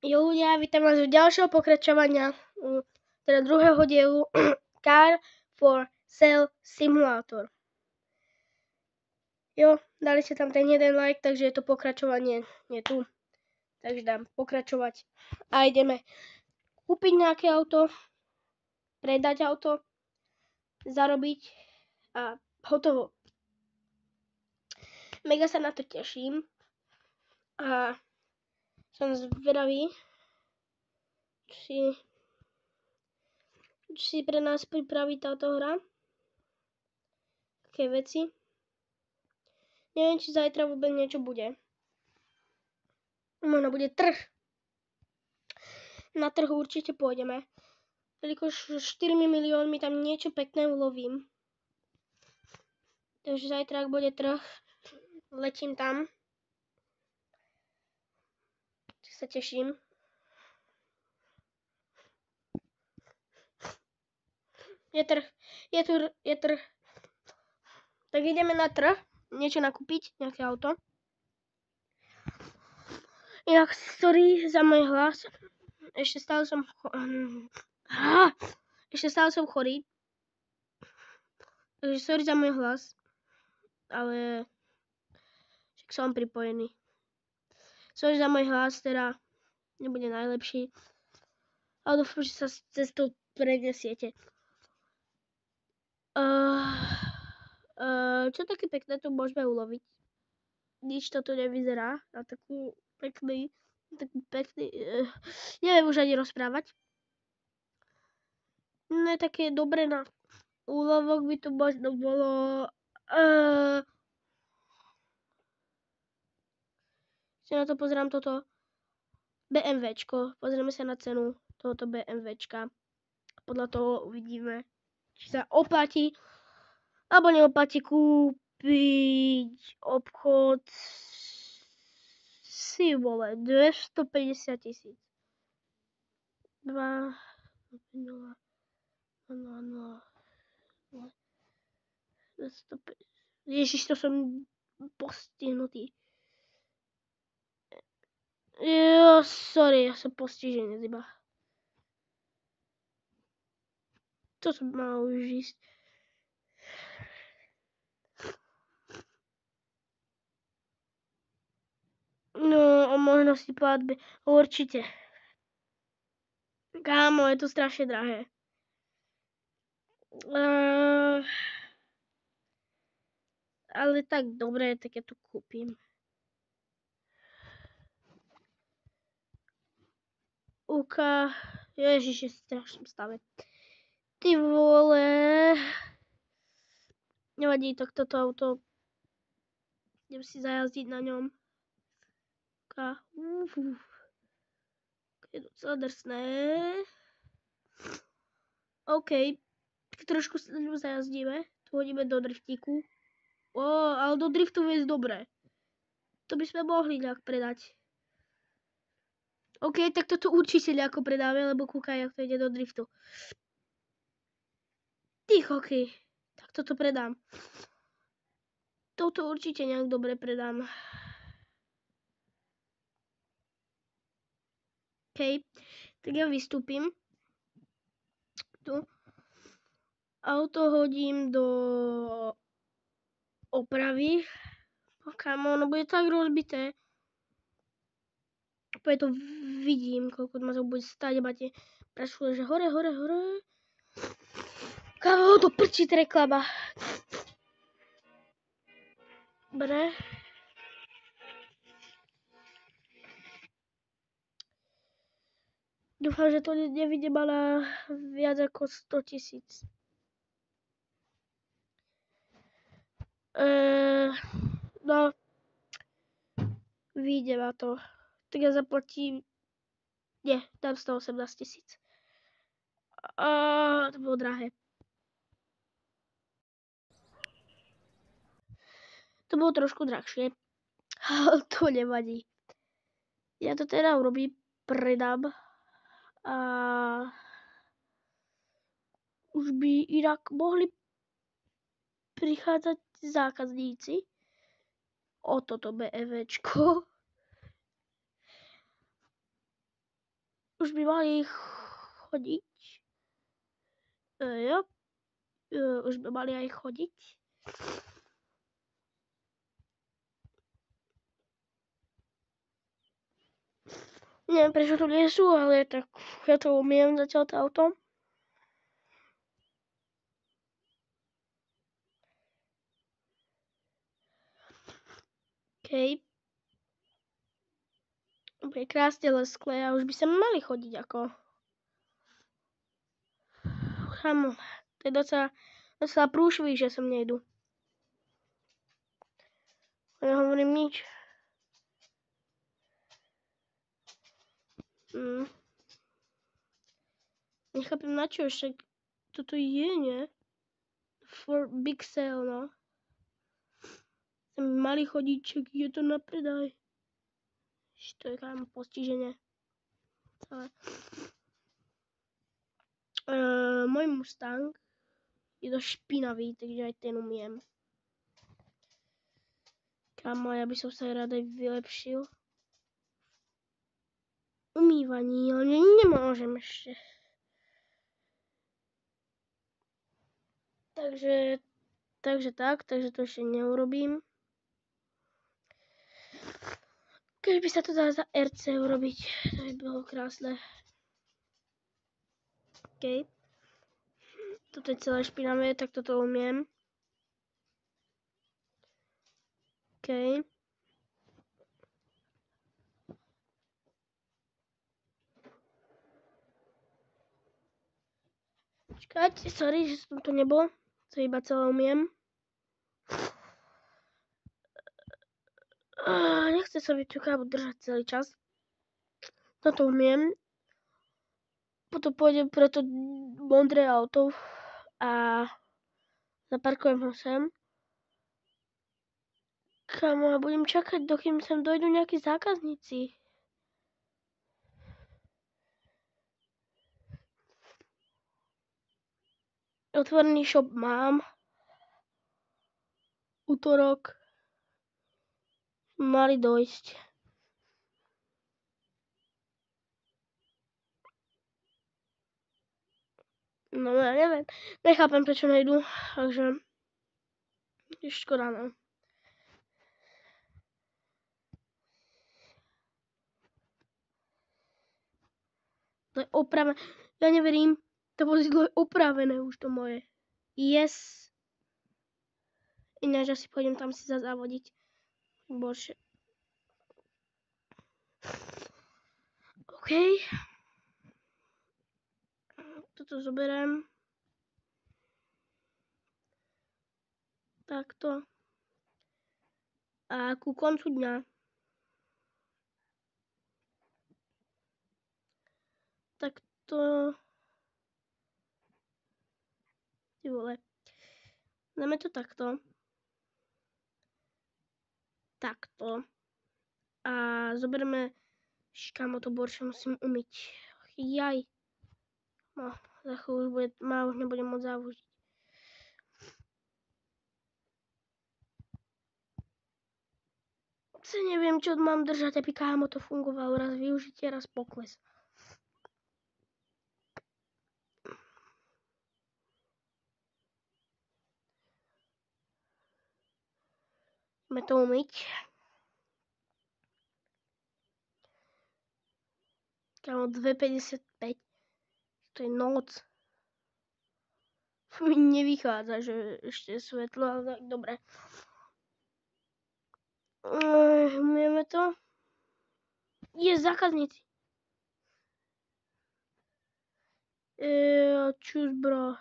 Jo ľudia, vítam vás u ďalšieho pokračovania, teda druhého dielu Car for Sale Simulator. Jo, dali ste tam ten jeden like, takže je to pokračovanie, nie tu. Takže dám pokračovať a ideme kúpiť nejaké auto, predať auto, zarobiť a hotovo. Mega sa na to teším a som zvedavý, či pre nás pripraví táto hra. Také veci. Neviem, či zajtra vôbec niečo bude. Možno bude trh. Na trhu určite pôjdeme. Jelikož 4 miliónmi tam niečo pekné ulovím. Takže zajtra, ak bude trh, letím tam. Sa teším. Je trh. Tak ideme na trh, niečo nakúpiť, nejaké auto. Inak, sorry za môj hlas. Ešte stále som chorý. Takže sorry za môj hlas. Ale však som pripojený. Sorry za môj hlas, teda nebude najlepší. Ale dúfam, že sa cestou prenesiete. Čo také pekné tu môžeme uloviť? Nič toto nevyzerá na takú pekný, neviem už ani rozprávať. Ne, také dobre na úlovok by to možno bolo si na to pozerám toto BMWčko, pozrieme sa na cenu tohoto BMWčka. Podľa toho uvidíme, či sa oplatí alebo neoplatí kúpiť obchod si vole 250 000. 2 0 250. Ježiš, to som postihnutý. Jo, sorry, ja som postižený iba. To som mal už ísť. No, o možnosti platby. Určite. Kámo, je to strašne drahé. Ale tak dobre, tak ja to kúpim. Ježiš, je v strašnom stave. Ty vole. Nevadí, tak toto auto. Idem si zajazdiť na ňom. Je docela drsné. OK. Tak trošku sa na ňom zajazdíme. Tu hodíme do driftíku. Ale do driftu viesť dobre. To by sme mohli nejak predať. OK, tak toto určite nejako predáme, lebo kúkaj, jak to ide do driftu. OK. Tak toto predám. Toto určite nejak dobre predám. OK. Tak ja vystúpim. Tu. Auto hodím do opravy. Kámo, ono bude tak rozbité. Úplne to vidím, koľko ma to bude stáť. Máte prašule, že hore. Kámo, to prčí reklama. Dobre. Dúfam, že to nevidím na viac ako 100 000. No, vyjde ma to. Tak ja zaplatím, nie, dám 118 000. To bolo drahé. To bolo trošku drahšie, ale to nevadí. Ja to teda urobím, predám a už by inak mohli prichádzať zákazníci o toto BMWčko. Už by mali chodiť. Jo. Už by mali aj chodiť. Neviem, prečo tu nie sú, ale tak ja to umiem zatiaľ to auto. OK. Bude krásne lesklé a už by sa mali chodiť ako. Chamo, to je docela prúšvih, že som nejdu. Nehovorím nič. Nechápem na čo, však toto je, nie? For big sale, no. Sem mali chodiť, čak je to na predaj. To je kámo postiženie. Celé. Môj Mustang je dosť špinavý, takže aj ten umiem. Kámo, ja by som sa rád aj vylepšil. Umývaní, ale nemôžem ešte. Takže to ešte neurobím. Keď by sa to dalo za RC urobiť, to by bolo krásne. OK. Toto je celé špinavé, tak toto umiem. OK. Počkať, sorry, že som tu nebol. To iba celé umiem. Nechce sa mi tú kávu držať celý čas. Toto umiem. Potom pôjdem pre to modré auto a zaparkujem ho sem. Kámo, ja budem čakať, dokým sem dojdú nejakí zákazníci. Otvorený shop mám. Utorok. Mali dojsť. No ja neviem. Nechápem, prečo nejdu. Takže škoda, no. To je opravené. Ja neverím. To vozidlo je opravené už to moje. Yes. Ináč asi pôjdem tam si závodiť. Bože. OK. Toto zoberiem. Takto. A ku koncu dňa takto. Ty vole. Dáme to takto. Takto. A zoberieme. Kámo, to boršie musím umyť. Jaj. No, za chvíľu už bude, už nebudem môcť závodiť. Neviem, čo mám držať, aby kámo to fungovalo. Raz využitie, raz pokles. Ideme to umyť. Kámo, 2,55. To je noc. Mi nevychádza, že ešte je svetlo, ale tak dobre. Umieme to. Je zákazníci. Čus, bro.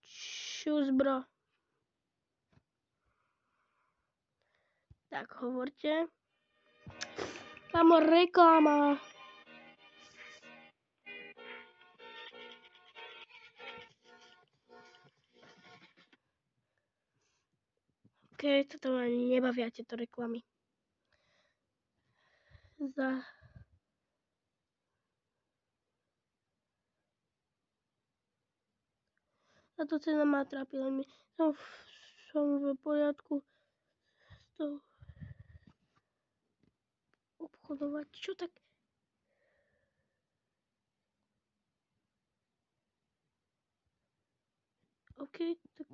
Čus, bro. Tak, hovorte. Kámo, reklama. OK, toto ma nebavia tieto reklamy. Táto cena ma trápi, len som v poriadku s tou obchodovať. Čo tak? OK, tak...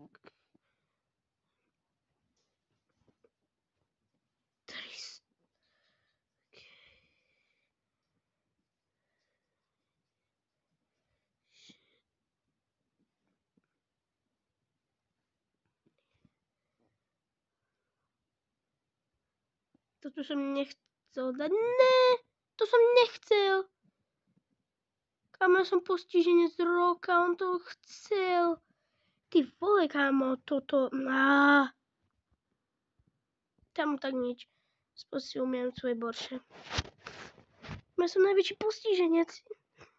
Toto som nechcel dať. Ne, to som nechcel. Kámo, ja som postiženec roka, on to chcel. Ty vole, kámo, toto... Tam tak nič. Si umiem svoje borše. Ja som najväčší postiženec.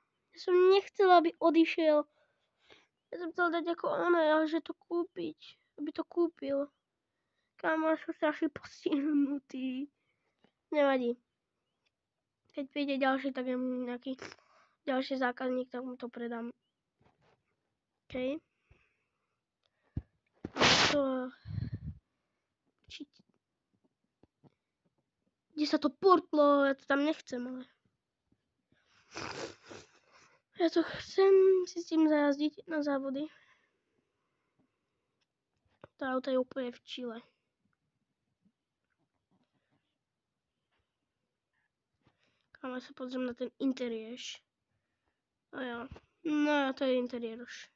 Ja som nechcel, aby odišiel. Ja som chcel dať ako ona, že to kúpiť. Aby to kúpil. Kámo, ja som strašne postihnutý. Nevadí. Keď príde ďalší, tak je nejaký ďalší zákazník, tak mu to predám. OK. To... Kde sa to portlo? Ja to tam nechcem, ale... Ja to chcem si s tým zajazdiť na závody. To auto je úplne v čile. Kámo, ja sa pozriem na ten interiér. A jo. No, to je interiér už.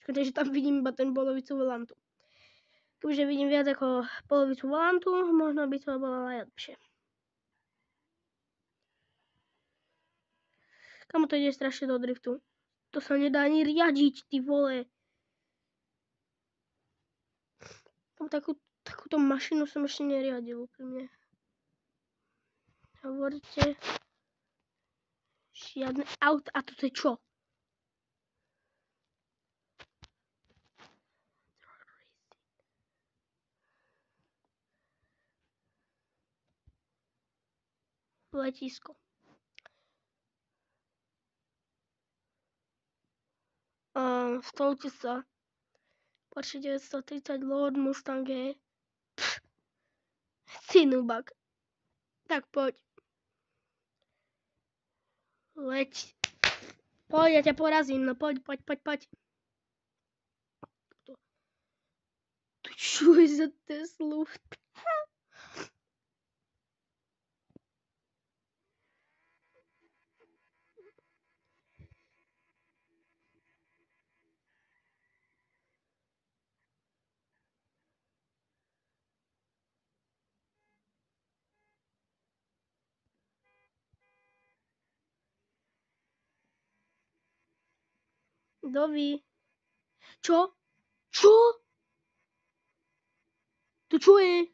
Škoda, že tam vidím iba ten polovicu volantu. Keďže vidím viac ako polovicu volantu, možno by to bolo aj lepšie. Kamo to ide strašne do driftu. To sa nedá ani riadiť, ty vole. Takúto mašinu som ešte neriadil úprimne. Hovoríte... Žiadne auto. A toto je čo? Letisko. Stavte sa. Porsche 930 Lord Mustang G. Cinubak. Tak poď. Leď. Poď, ja ťa porazím. No poď. To čo je za Teslu? Dovi. Čo? Čo? To čo je?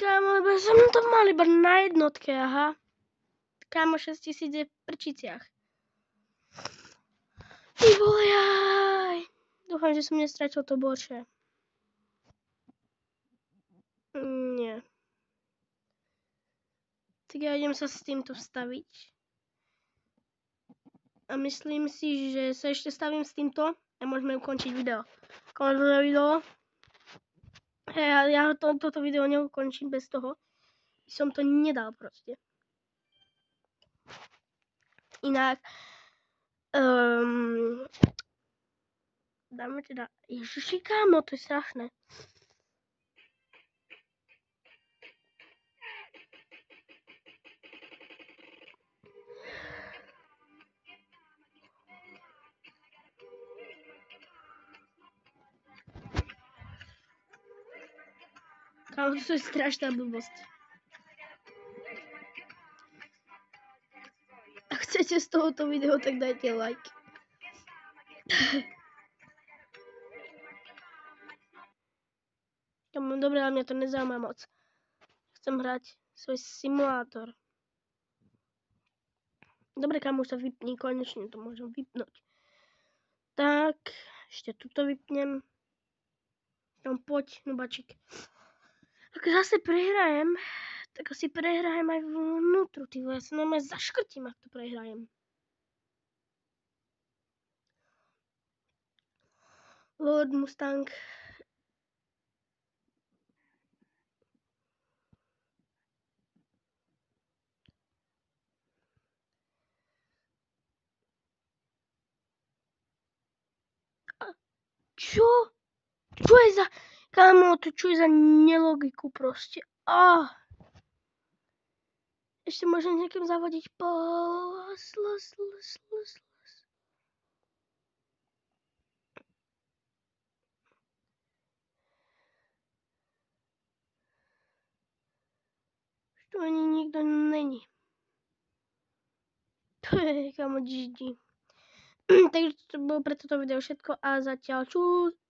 Kámo, lebo som to mal iba na jednotke, aha. Kámo, 6000 je v prčiciach. Ty vole, jaj. Dúfam, že som nestratil to bočie. Nie. Tak ja idem sa s týmto vstaviť. A myslím si, že sa ešte stavím s týmto a môžeme ukončiť video. Končíme video. Ja toto video neukončím bez toho. Som to nedal proste. Inak dáme teda... Ježiši, kámo, to je strašné. Kámo, to je strašná blbosť. Ak chcete z tohoto videa, tak dajte like. Kámo, dobre, ale mňa to nezaujíma moc. Chcem hrať svoj simulátor. Dobre, kámo, už sa vypni, konečne to môžem vypnúť. Tak, ešte tuto vypnem. Tam poď, nubačik. Ak zase prehrajem, tak asi prehrajem aj vnútru, ty vole. Ja sa normálne zaškrtím, ak to prehrajem. Lord Mustang Čo? Čo je za... Kámo, to čo je za nelogiku proste? Ešte môžem niekým zavodiť Tu ani nikto není. Kámo, GG. Takže to bolo pre toto video všetko a zatiaľ čus.